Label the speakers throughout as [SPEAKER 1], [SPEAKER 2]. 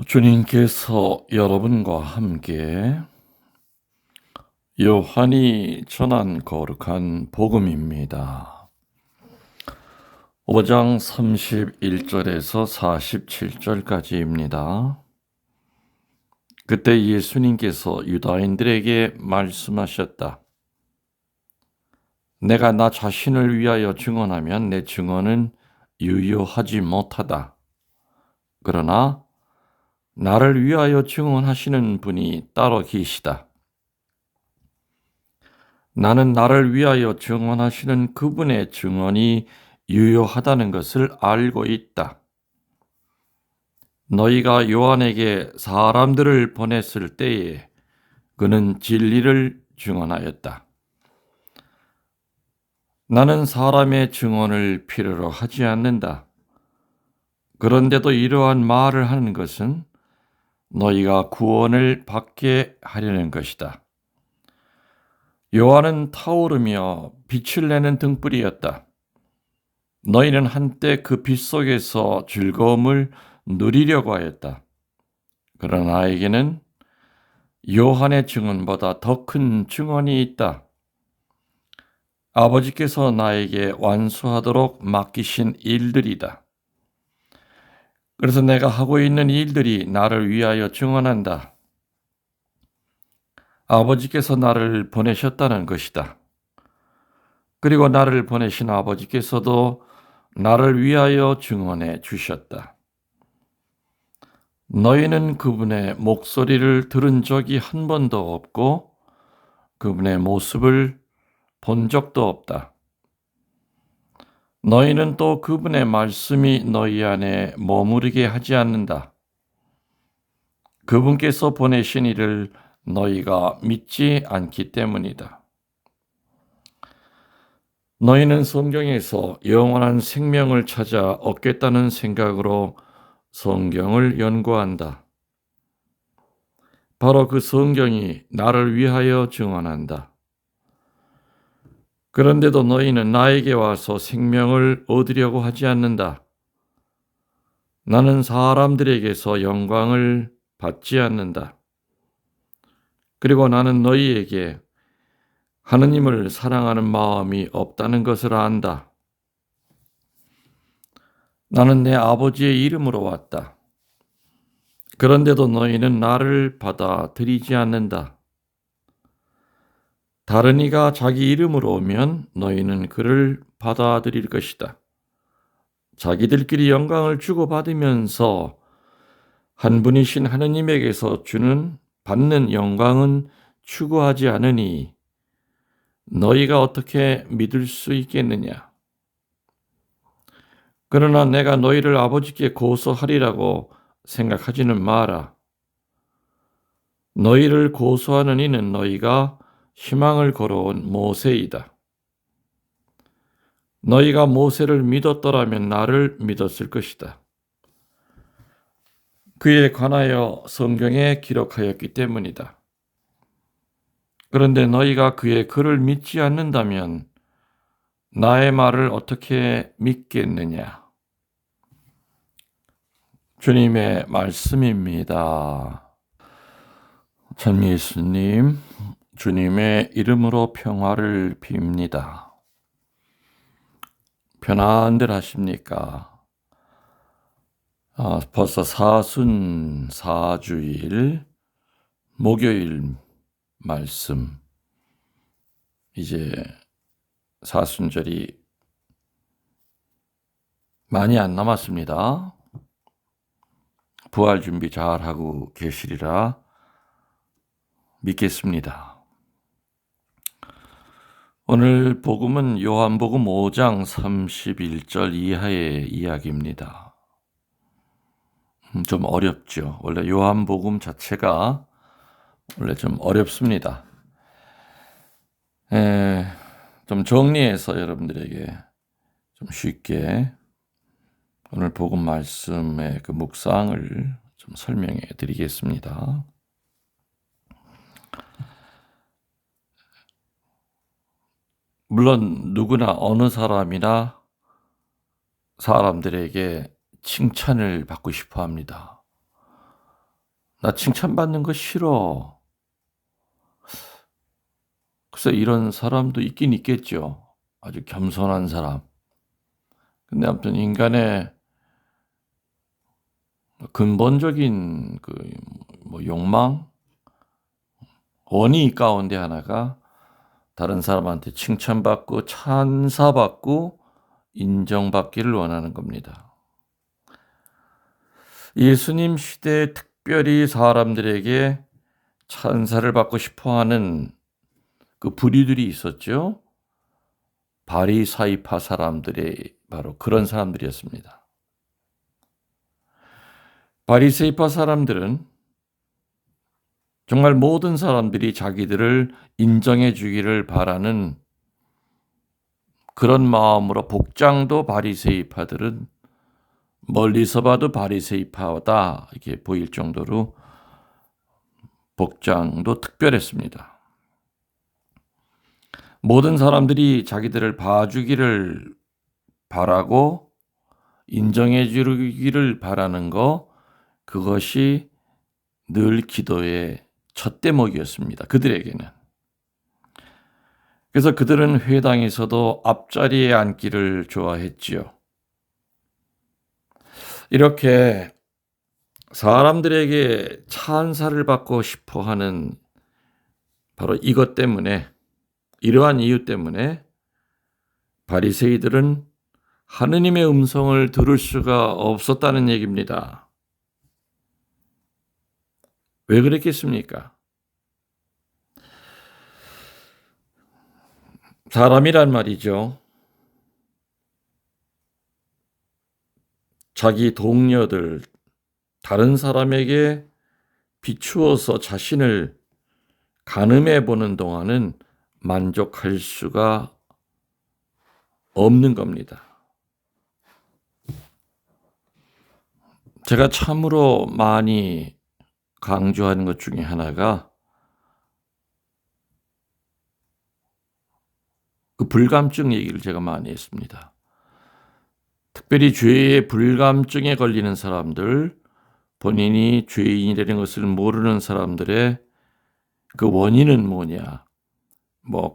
[SPEAKER 1] 주님께서 여러분과 함께 요한이 전한 거룩한 복음입니다. 5장 31절에서 47절까지입니다. 그때 예수님께서 유다인들에게 말씀하셨다. 내가 나 자신을 위하여 증언하면 내 증언은 유효하지 못하다. 그러나 나를 위하여 증언하시는 분이 따로 계시다. 나는 나를 위하여 증언하시는 그분의 증언이 유효하다는 것을 알고 있다. 너희가 요한에게 사람들을 보냈을 때에 그는 진리를 증언하였다. 나는 사람의 증언을 필요로 하지 않는다. 그런데도 이러한 말을 하는 것은 너희가 구원을 받게 하려는 것이다. 요한은 타오르며 빛을 내는 등불이었다. 너희는 한때 그 빛 속에서 즐거움을 누리려고 하였다. 그러나 나에게는 요한의 증언보다 더 큰 증언이 있다. 아버지께서 나에게 완수하도록 맡기신 일들이다. 그래서 내가 하고 있는 일들이 나를 위하여 증언한다. 아버지께서 나를 보내셨다는 것이다. 그리고 나를 보내신 아버지께서도 나를 위하여 증언해 주셨다. 너희는 그분의 목소리를 들은 적이 한 번도 없고 그분의 모습을 본 적도 없다. 너희는 또 그분의 말씀이 너희 안에 머무르게 하지 않는다. 그분께서 보내신 이를 너희가 믿지 않기 때문이다. 너희는 성경에서 영원한 생명을 찾아 얻겠다는 생각으로 성경을 연구한다. 바로 그 성경이 나를 위하여 증언한다. 그런데도 너희는 나에게 와서 생명을 얻으려고 하지 않는다. 나는 사람들에게서 영광을 받지 않는다. 그리고 나는 너희에게 하느님을 사랑하는 마음이 없다는 것을 안다. 나는 내 아버지의 이름으로 왔다. 그런데도 너희는 나를 받아들이지 않는다. 다른 이가 자기 이름으로 오면 너희는 그를 받아들일 것이다. 자기들끼리 영광을 주고받으면서 한 분이신 하느님에게서 받는 영광은 추구하지 않으니 너희가 어떻게 믿을 수 있겠느냐? 그러나 내가 너희를 아버지께 고소하리라고 생각하지는 마라. 너희를 고소하는 이는 너희가 희망을 걸어온 모세이다. 너희가 모세를 믿었더라면 나를 믿었을 것이다. 그에 관하여 성경에 기록하였기 때문이다. 그런데 너희가 그의 글을 믿지 않는다면 나의 말을 어떻게 믿겠느냐? 주님의 말씀입니다. 참 예수님, 주님의 이름으로 평화를 빕니다. 편안들 하십니까? 벌써 사순 4주일 목요일 말씀, 이제 사순절이 많이 안 남았습니다. 부활 준비 잘 하고 계시리라 믿겠습니다. 오늘 복음은 요한복음 5장 31절 이하의 이야기입니다. 좀 어렵죠. 원래 요한복음 자체가 원래 좀 어렵습니다. 좀 정리해서 여러분들에게 좀 쉽게 오늘 복음 말씀의 그 묵상을 좀 설명해 드리겠습니다. 물론 누구나 어느 사람이나 사람들에게 칭찬을 받고 싶어 합니다. 나 칭찬받는 거 싫어. 글쎄 이런 사람도 있긴 있겠죠. 아주 겸손한 사람. 근데 아무튼 인간의 근본적인 욕망, 원의 가운데 하나가 다른 사람한테 칭찬받고 찬사받고 인정받기를 원하는 겁니다. 예수님 시대에 특별히 사람들에게 찬사를 받고 싶어하는 그 부류들이 있었죠. 바리사이파 사람들이 바로 그런 사람들이었습니다. 바리새파 사람들은 정말 모든 사람들이 자기들을 인정해 주기를 바라는 그런 마음으로 복장도 바리새파들은 멀리서 봐도 바리새파다 이렇게 보일 정도로 복장도 특별했습니다. 모든 사람들이 자기들을 봐주기를 바라고 인정해 주기를 바라는 거, 그것이 늘 기도의 첫 대목이었습니다. 그들에게는. 그래서 그들은 회당에서도 앞자리에 앉기를 좋아했지요. 이렇게 사람들에게 찬사를 받고 싶어하는 바로 이것 때문에, 이러한 이유 때문에 바리새이들은 하느님의 음성을 들을 수가 없었다는 얘기입니다. 왜 그랬겠습니까? 사람이란 말이죠. 자기 동료들, 다른 사람에게 비추어서 자신을 가늠해 보는 동안은 만족할 수가 없는 겁니다. 제가 참으로 많이 강조하는 것 중에 하나가 그 불감증 얘기를 제가 많이 했습니다. 특별히 죄의 불감증에 걸리는 사람들, 본인이 죄인이라는 것을 모르는 사람들의 그 원인은 뭐냐?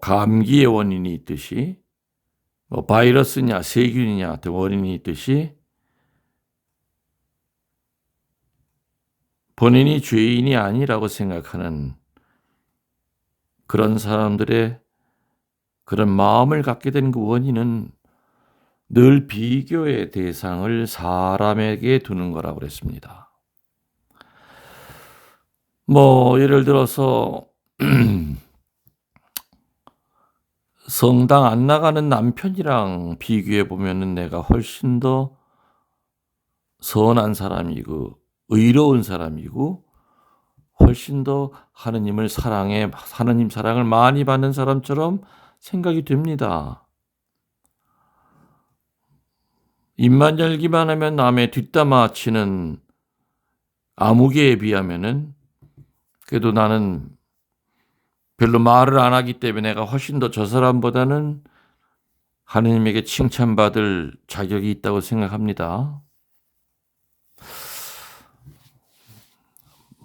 [SPEAKER 1] 감기의 원인이 있듯이, 바이러스냐, 세균이냐 등 원인이 있듯이 본인이 죄인이 아니라고 생각하는 그런 사람들의 그런 마음을 갖게 된 그 원인은 늘 비교의 대상을 사람에게 두는 거라고 그랬습니다. 예를 들어서 성당 안 나가는 남편이랑 비교해 보면은 내가 훨씬 더 선한 사람이고 의로운 사람이고 훨씬 더 하느님 사랑을 많이 받는 사람처럼 생각이 됩니다. 입만 열기만 하면 남의 뒷담화 치는 아무개에 비하면은 그래도 나는 별로 말을 안 하기 때문에 내가 훨씬 더 저 사람보다는 하느님에게 칭찬받을 자격이 있다고 생각합니다.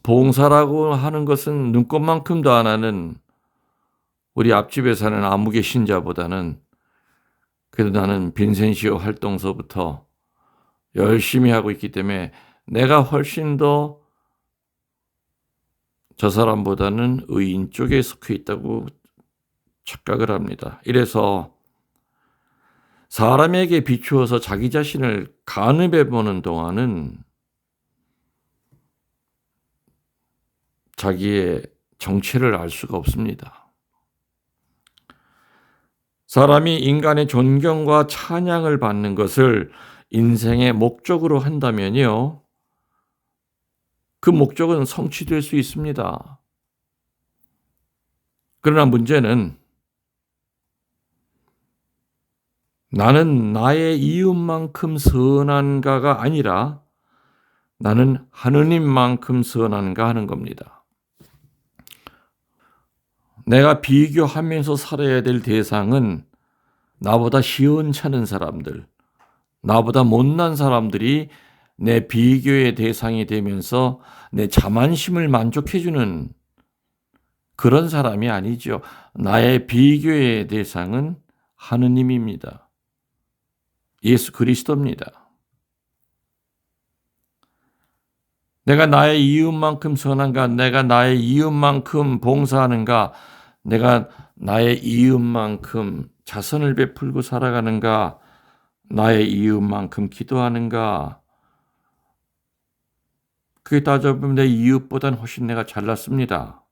[SPEAKER 1] 봉사라고 하는 것은 눈꼽만큼도 안 하는 우리 앞집에 사는 아무개 신자보다는 그래도 나는 빈센시오 활동서부터 열심히 하고 있기 때문에 내가 훨씬 더 저 사람보다는 의인 쪽에 속해 있다고 착각을 합니다. 이래서 사람에게 비추어서 자기 자신을 가늠해 보는 동안은 자기의 정체를 알 수가 없습니다. 사람이 인간의 존경과 찬양을 받는 것을 인생의 목적으로 한다면요, 그 목적은 성취될 수 있습니다. 그러나 문제는 나는 나의 이웃만큼 선한가가 아니라 나는 하느님만큼 선한가 하는 겁니다. 내가 비교하면서 살아야 될 대상은 나보다 시원찮은 사람들, 나보다 못난 사람들이 내 비교의 대상이 되면서 내 자만심을 만족해주는 그런 사람이 아니죠. 나의 비교의 대상은 하느님입니다. 예수 그리스도입니다. 내가 나의 이웃만큼 선한가? 내가 나의 이웃만큼 봉사하는가? 내가 나의 이웃만큼 자선을 베풀고 살아가는가? 나의 이웃만큼 기도하는가? 그게 따져보면 내 이웃보다는 훨씬 내가 잘났습니다.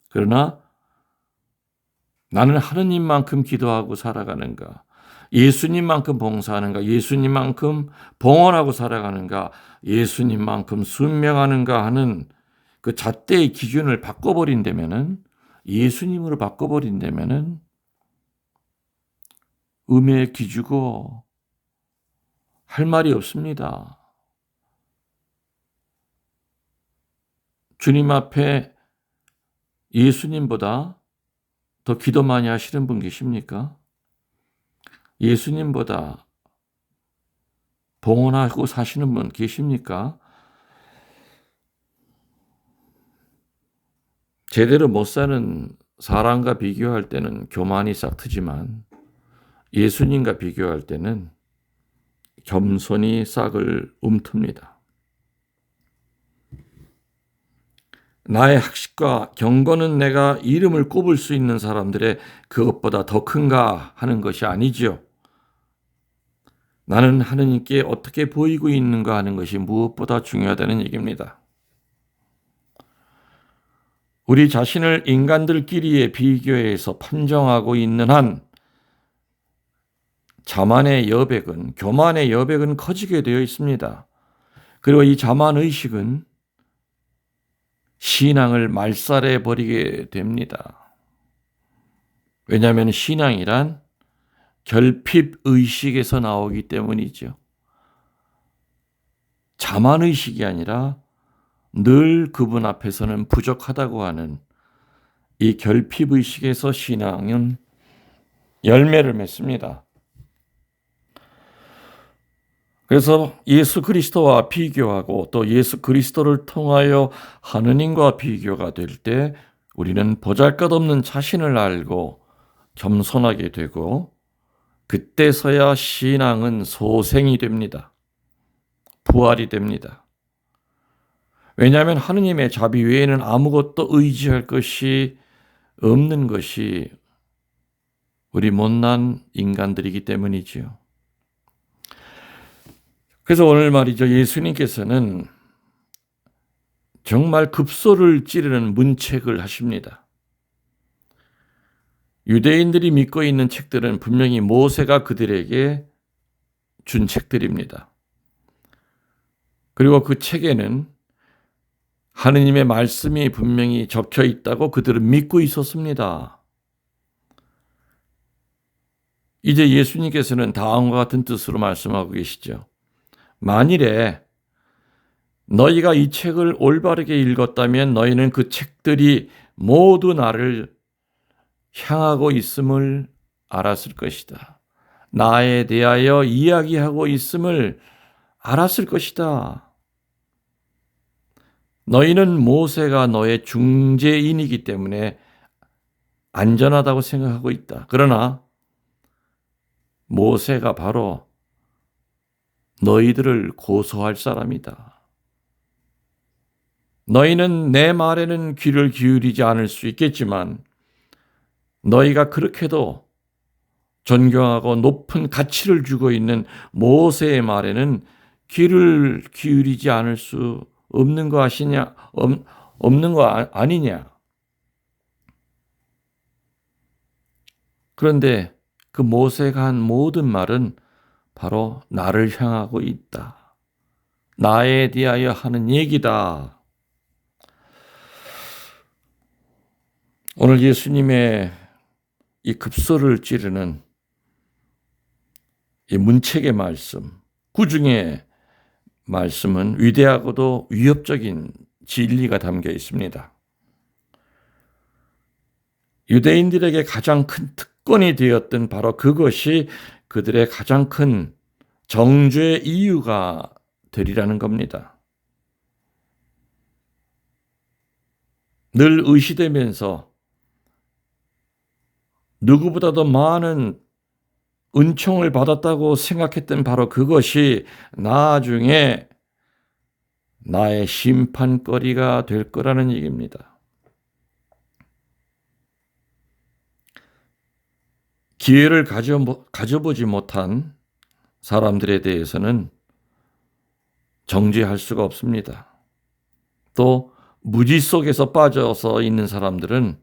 [SPEAKER 1] 그러나 나는 하느님만큼 기도하고 살아가는가? 예수님만큼 봉사하는가? 예수님만큼 봉헌하고 살아가는가? 예수님만큼 순명하는가 하는 그 잣대의 기준을 바꿔버린다면은, 예수님으로 바꿔버린다면은 음에 기주고 할 말이 없습니다. 주님 앞에 예수님보다 더 기도 많이 하시는 분 계십니까? 예수님보다 봉헌하고 사시는 분 계십니까? 제대로 못 사는 사람과 비교할 때는 교만이 싹트지만 예수님과 비교할 때는 겸손이 싹을 움틉니다. 나의 학식과 경건은 내가 이름을 꼽을 수 있는 사람들의 그것보다 더 큰가 하는 것이 아니지요. 나는 하느님께 어떻게 보이고 있는가 하는 것이 무엇보다 중요하다는 얘기입니다. 우리 자신을 인간들끼리의 비교에서 판정하고 있는 한 자만의 여백은, 교만의 여백은 커지게 되어 있습니다. 그리고 이 자만의식은 신앙을 말살해 버리게 됩니다. 왜냐하면 신앙이란 결핍의식에서 나오기 때문이죠. 자만의식이 아니라 늘 그분 앞에서는 부족하다고 하는 이 결핍의식에서 신앙은 열매를 맺습니다. 그래서 예수 그리스도와 비교하고 또 예수 그리스도를 통하여 하느님과 비교가 될 때 우리는 보잘것없는 자신을 알고 겸손하게 되고 그때서야 신앙은 소생이 됩니다. 부활이 됩니다. 왜냐하면 하느님의 자비 외에는 아무것도 의지할 것이 없는 것이 우리 못난 인간들이기 때문이지요. 그래서 오늘 말이죠. 예수님께서는 정말 급소를 찌르는 문책을 하십니다. 유대인들이 믿고 있는 책들은 분명히 모세가 그들에게 준 책들입니다. 그리고 그 책에는 하느님의 말씀이 분명히 적혀 있다고 그들은 믿고 있었습니다. 이제 예수님께서는 다음과 같은 뜻으로 말씀하고 계시죠. 만일에 너희가 이 책을 올바르게 읽었다면 너희는 그 책들이 모두 나를 향하고 있음을 알았을 것이다. 나에 대하여 이야기하고 있음을 알았을 것이다. 너희는 모세가 너의 중재인이기 때문에 안전하다고 생각하고 있다. 그러나 모세가 바로 너희들을 고소할 사람이다. 너희는 내 말에는 귀를 기울이지 않을 수 있겠지만 너희가 그렇게도 존경하고 높은 가치를 주고 있는 모세의 말에는 귀를 기울이지 않을 수 없는 거 아시냐? 없는 거 아니냐? 그런데 그 모세가 한 모든 말은 바로 나를 향하고 있다. 나에 대하여 하는 얘기다. 오늘 예수님의 이 급소를 찌르는 이 문책의 말씀, 구중의 말씀은 위대하고도 위협적인 진리가 담겨 있습니다. 유대인들에게 가장 큰 특권이 되었던 바로 그것이 그들의 가장 큰 정죄의 이유가 되리라는 겁니다. 늘 의시되면서 누구보다도 많은 은총을 받았다고 생각했던 바로 그것이 나중에 나의 심판거리가 될 거라는 얘기입니다. 기회를 가져보지 못한 사람들에 대해서는 정죄할 수가 없습니다. 또 무지 속에서 빠져서 있는 사람들은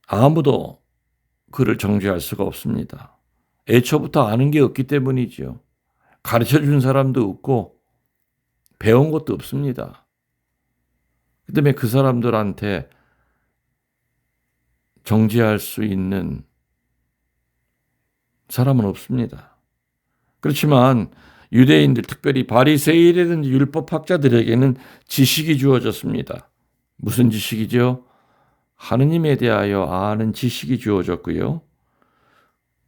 [SPEAKER 1] 아무도 그를 정죄할 수가 없습니다. 애초부터 아는 게 없기 때문이지요. 가르쳐준 사람도 없고 배운 것도 없습니다. 그 때문에 그 사람들한테 정죄할 수 있는 사람은 없습니다. 그렇지만 유대인들, 특별히 바리새인이라든지 율법학자들에게는 지식이 주어졌습니다. 무슨 지식이죠? 하느님에 대하여 아는 지식이 주어졌고요.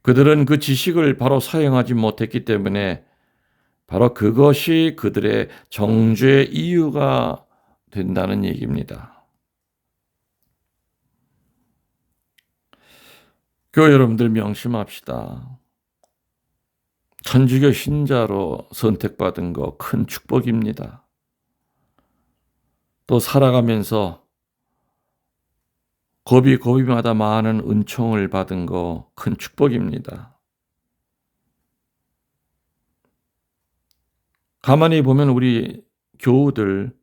[SPEAKER 1] 그들은 그 지식을 바로 사용하지 못했기 때문에 바로 그것이 그들의 정죄 이유가 된다는 얘기입니다. 교회 여러분들 명심합시다. 천주교 신자로 선택받은 거 큰 축복입니다. 또 살아가면서 고비고비마다 많은 은총을 받은 거 큰 축복입니다. 가만히 보면 우리 교우들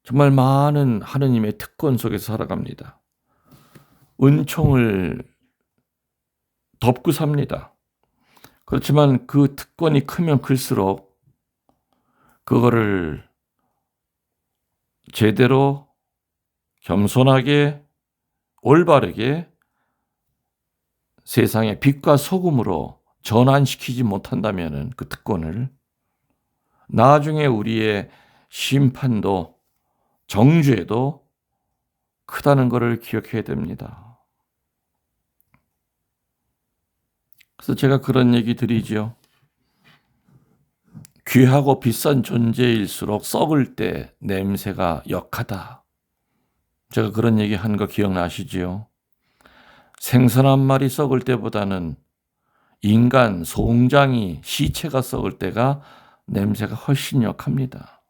[SPEAKER 1] 정말 많은 하느님의 특권 속에서 살아갑니다. 은총을 덮고 삽니다. 그렇지만 그 특권이 크면 클수록 그거를 제대로 겸손하게 올바르게 세상의 빛과 소금으로 전환시키지 못한다면 그 특권을 나중에 우리의 심판도 정죄도 크다는 것을 기억해야 됩니다. 그래서 제가 그런 얘기 드리죠. 귀하고 비싼 존재일수록 썩을 때 냄새가 역하다. 제가 그런 얘기 한 거 기억나시지요? 생선 한 마리 썩을 때보다는 인간, 송장이, 시체가 썩을 때가 냄새가 훨씬 역합니다.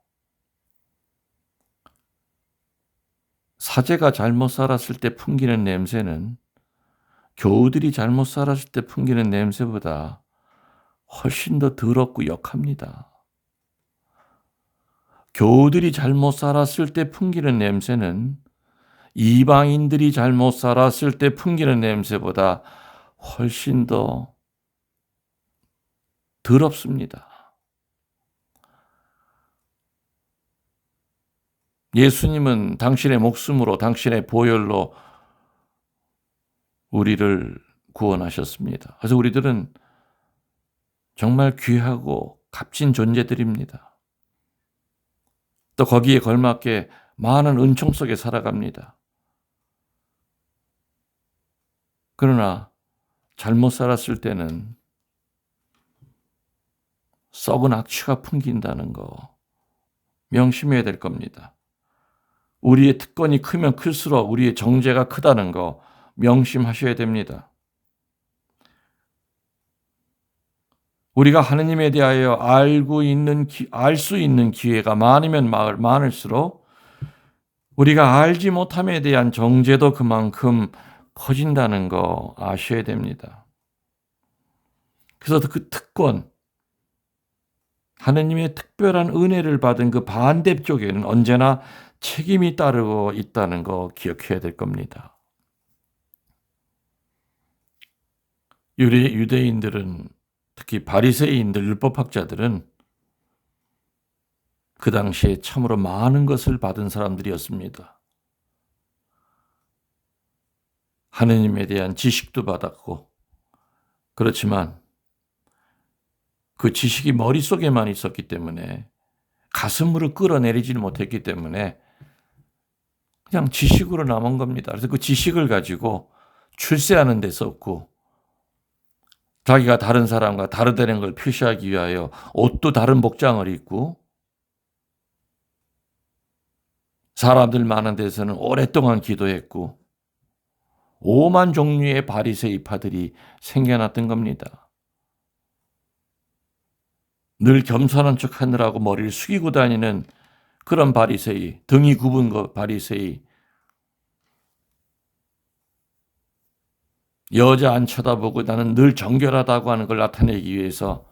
[SPEAKER 1] 사제가 잘못 살았을 때 풍기는 냄새는 교우들이 잘못 살았을 때 풍기는 냄새보다 훨씬 더 더럽고 역합니다. 교우들이 잘못 살았을 때 풍기는 냄새는 이방인들이 잘못 살았을 때 풍기는 냄새보다 훨씬 더 더럽습니다. 예수님은 당신의 목숨으로, 당신의 보혈로 우리를 구원하셨습니다. 그래서 우리들은 정말 귀하고 값진 존재들입니다. 또 거기에 걸맞게 많은 은총 속에 살아갑니다. 그러나 잘못 살았을 때는 썩은 악취가 풍긴다는 거 명심해야 될 겁니다. 우리의 특권이 크면 클수록 우리의 정죄가 크다는 거 명심하셔야 됩니다. 우리가 하느님에 대하여 알 수 있는 기회가 많으면 많을수록 우리가 알지 못함에 대한 정죄도 그만큼 커진다는 거 아셔야 됩니다. 그래서 그 특권, 하느님의 특별한 은혜를 받은 그 반대쪽에는 언제나 책임이 따르고 있다는 거 기억해야 될 겁니다. 유대인들은 특히 바리새인들, 율법학자들은 그 당시에 참으로 많은 것을 받은 사람들이었습니다. 하느님에 대한 지식도 받았고, 그렇지만 그 지식이 머릿속에만 있었기 때문에 가슴으로 끌어내리지 못했기 때문에 그냥 지식으로 남은 겁니다. 그래서 그 지식을 가지고 출세하는 데 썼고 자기가 다른 사람과 다르다는 걸 표시하기 위하여 옷도 다른 복장을 입고 사람들 많은 데서는 오랫동안 기도했고 오만 종류의 바리새이파들이 생겨났던 겁니다. 늘 겸손한 척 하느라고 머리를 숙이고 다니는 그런 바리새이, 등이 굽은 거 바리새이, 여자 안 쳐다보고 나는 늘 정결하다고 하는 걸 나타내기 위해서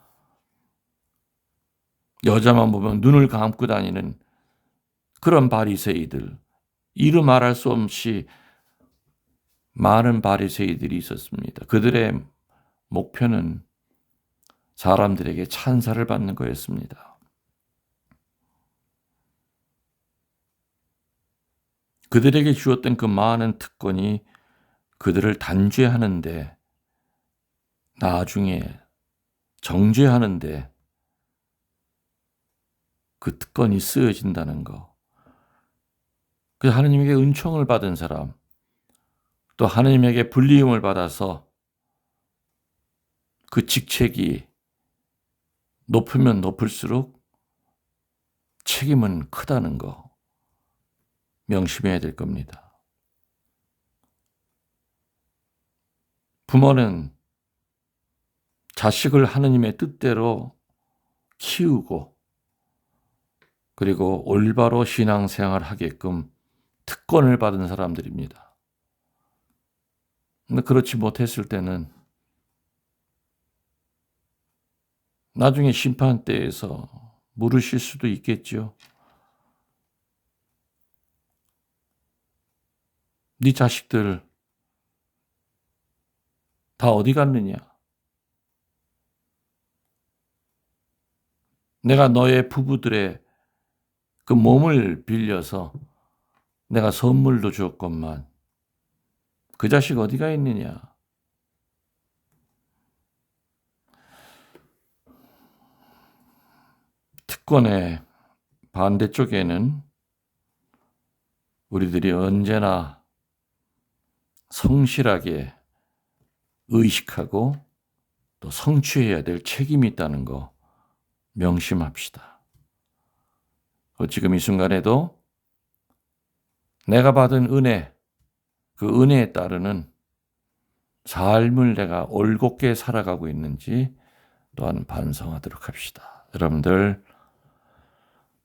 [SPEAKER 1] 여자만 보면 눈을 감고 다니는 그런 바리새이들, 이루 말할 수 없이 많은 바리새이들이 있었습니다. 그들의 목표는 사람들에게 찬사를 받는 거였습니다. 그들에게 주었던 그 많은 특권이 그들을 단죄하는데, 나중에 정죄하는데 그 특권이 쓰여진다는 거. 그래서 하느님에게 은총을 받은 사람, 또 하느님에게 불리움을 받아서 그 직책이 높으면 높을수록 책임은 크다는 거 명심해야 될 겁니다. 부모는 자식을 하느님의 뜻대로 키우고 그리고 올바로 신앙생활 하게끔 특권을 받은 사람들입니다. 근데 그렇지 못했을 때는 나중에 심판대에서 물으실 수도 있겠죠. 네 자식들 다 어디 갔느냐? 내가 너의 부부들의 그 몸을 빌려서 내가 선물도 주었건만 그 자식 어디가 있느냐? 특권의 반대쪽에는 우리들이 언제나 성실하게 의식하고 또 성취해야 될 책임이 있다는 거 명심합시다. 지금 이 순간에도 내가 받은 은혜, 그 은혜에 따르는 삶을 내가 올곧게 살아가고 있는지 또한 반성하도록 합시다. 여러분들,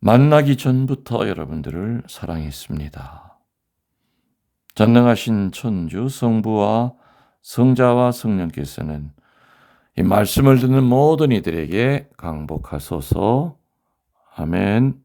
[SPEAKER 1] 만나기 전부터 여러분들을 사랑했습니다. 전능하신 천주 성부와 성자와 성령께서는 이 말씀을 듣는 모든 이들에게 강복하소서. 아멘.